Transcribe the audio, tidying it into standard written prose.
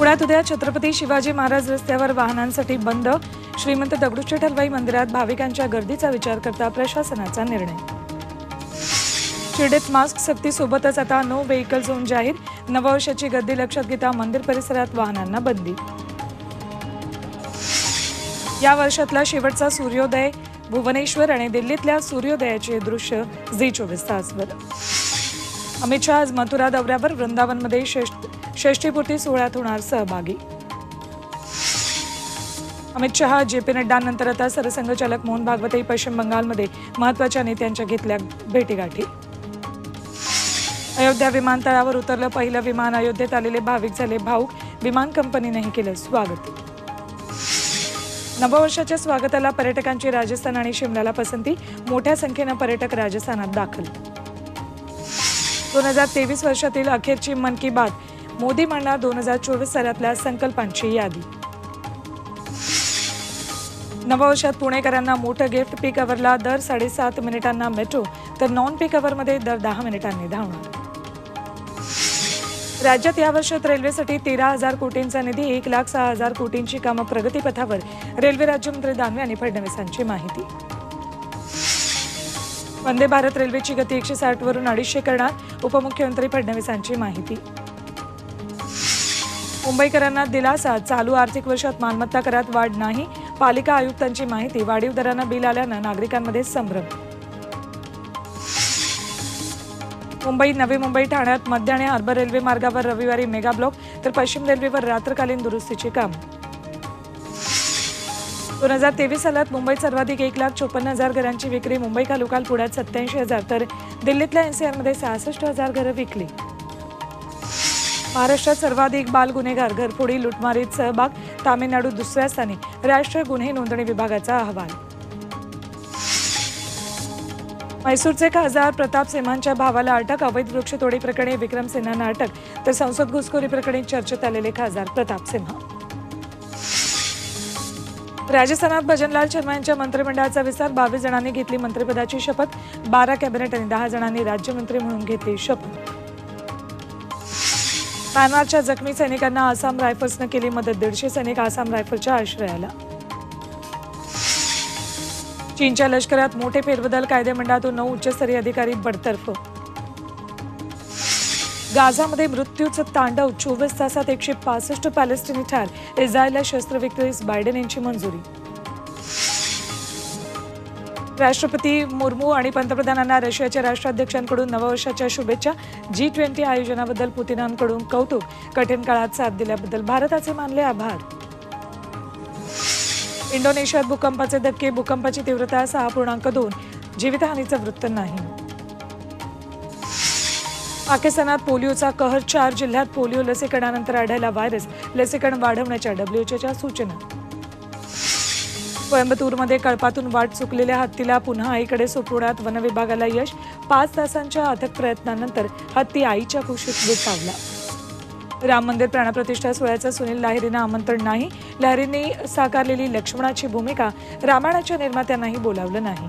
पुण्यात उद्या छत्रपती शिवाजी महाराज रस्त्यावर वाहनांसाठी बंद। श्रीमंत दगडूशेठ हलवाई मंदिरात भाविकांच्या गर्दीचा विचार करता प्रशासनाचा निर्णय। शिर्डीत मास्क सक्तीसोबतच आता नो व्हेकल झोन जाहीर। नववर्षाची गर्दी लक्षात घेता मंदिर परिसरात वाहनांना बंदी। या वर्षातला शेवटचा सूर्योदय भुवनेश्वर आणि दिल्लीतल्या सूर्योदयाचे दृश्य झी24 तासवर। अमित शहा आज मथुरा दौऱ्यावर। वृंदावनमध्ये षष्ठीपूर्ती सोहळ्यात होणार सहभागी। अमित शहा जेपी नड्डांनंतर आता सरसंघचालक मोहन भागवतही पश्चिम बंगालमध्ये महत्त्वाच्या नेत्यांच्या घेतल्या भेटीगाठी। अयोध्या विमानतळावर उतरलं पहिलं विमान। अयोध्येत आलेले भाविक झाले भाऊक। विमान कंपनीनेही केलं स्वागत। नववर्षाच्या स्वागताला पर्यटकांची राजस्थान आणि शिमल्याला पसंती। मोठ्या संख्येनं पर्यटक राजस्थानात दाखल। 2023 वर्षातील अखेरची मन की बात। मोदी म्हणणार 2024 सालातल्या संकल्पांची यादी। नववर्षात पुणेकरांना मोठं गिफ्ट। पीक अवरला दर 7.5 मिनिटांना मेट्रो, तर नॉन पीक अवरमध्ये दर 10 मिनिटांनी धावणार। राज्यात या वर्षात रेल्वेसाठी 13,000 कोटींचा निधी। 1,06,000 कोटींची कामं प्रगतीपथावर। रेल्वे राज्यमंत्री दानवे आणि फडणवीसांची माहिती। वंदे भारत रेल्वेची गती 160 वरून 250 करणार। उपमुख्यमंत्री फडणवीसांची माहिती। मुंबईकरांना दिलासा। चालू आर्थिक वर्षात मालमत्ता करात वाढ नाही। पालिका आयुक्तांची माहिती। वाढीव दरानं बिल आल्यानं नागरिकांमध्ये संभ्रम। मुंबई नवी मुंबई ठाण्यात मध्य आणि हार्बर रेल्वे मार्गावर रविवारी मेगा ब्लॉक, तर पश्चिम रेल्वेवर रात्रकालीन दुरुस्तीची काम। 2023 सालात मुंबईत सर्वाधिक 1,54,000 घरांची विक्री। मुंबई खालोखाल पुण्यात 87,000 तर दिल्लीतल्या NCRमध्ये 66,000 घरं विकली। महाराष्ट्रात सर्वाधिक बाल गुन्हेगार घरफोडी लुटमारीत सहभाग। तामिळनाडू दुसऱ्या स्थानी। राष्ट्रीय गुन्हे नोंदणी विभागाचा अहवाल। मैसूरचे खासदार प्रताप सिंहांच्या भावाला अटक। अवैध वृक्षतोडी प्रकरणी विक्रम सिन्हांना अटक, तर संसद घुसखोरी प्रकरणी चर्चेत आलेले खासदार प्रताप सिंह। राजस्थानात भजनलाल शर्मा यांच्या मंत्रिमंडळाचा विस्तार। 22 जणांनी घेतली मंत्रिपदाची शपथ। 12 कॅबिनेट आणि 10 जणांनी राज्यमंत्री म्हणून घेतली शपथ। म्यानमारच्या जखमी सैनिकांना आसाम रायफल्सनं केली मदत। 150 सैनिक आसाम रायफलच्या आश्रयाला। चीनच्या लष्करात मोठे फेरबदल। कायदेमंडळातून 9 उच्चस्तरीय अधिकारी बडतर्फ। गाझामध्ये मृत्यूचं तांडव। 24 तासात 165 पॅलेस्टिनी ठार। इस्रायलला शस्त्रविक्रीस बायडेन यांची मंजुरी। राष्ट्रपती मुर्मू आणि पंतप्रधानांना रशियाच्या राष्ट्राध्यक्षांकडून नववर्षाच्या शुभेच्छा। G20 आयोजनाबद्दल पुतिनांकडून कौतुक। कठीण काळात साथ दिल्याबद्दल भारताचे मानले आभार। इंडोनेशियात भूकंपाचे धक्के। भूकंपाची तीव्रता 6.2। जीवितहानीचं वृत्त नाही। पाकिस्तानात पोलिओचा कहर। 4 जिल्ह्यात पोलिओ लसीकरणानंतर आढळला व्हायरस। लसीकरण वाढवण्याच्या WHOच्या सूचना। कोयंबतूरमध्ये कळपातून वाट चुकलेल्या हत्तीला पुन्हा आईकडे सोपवण्यात वनविभागाला यश। 5 तासांच्या अथक प्रयत्नानंतर हत्ती आईच्या कुशीत विसावला। राम मंदिर प्राणप्रतिष्ठा सोहळ्याचं सुनील लाहिरींना आमंत्रण नाही। लाहिरींनी साकारलेली लक्ष्मणाची भूमिका रामायणाच्या निर्मात्यांनाही बोलावलं नाही।